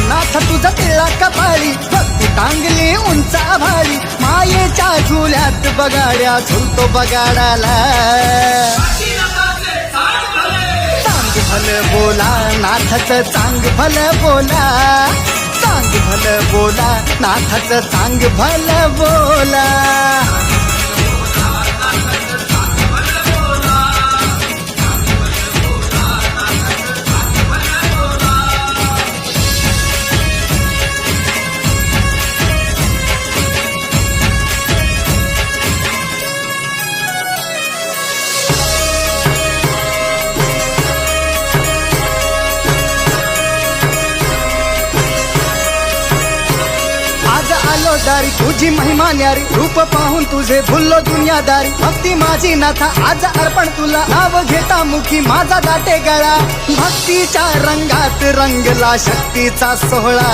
नाथ तुझं तिळा कपाळी भक्ती टांगली उंच आभाळी मायेच्या झुल्यात बगाड्या झुलतो बगाडाला चांग भल बोला नाथच चांग भल बोला चांग भल बोला नाथच चांग भल बोला आलो दारी तुझी महिमा न्यारी रूप पाहून तुझे भुललो दुनियादारी भक्ती माझी नाथा आज अर्पण तुला नाव घेता मुखी माझा दाटे गळा भक्तीच्या रंगात रंगला शक्तीचा सोहळा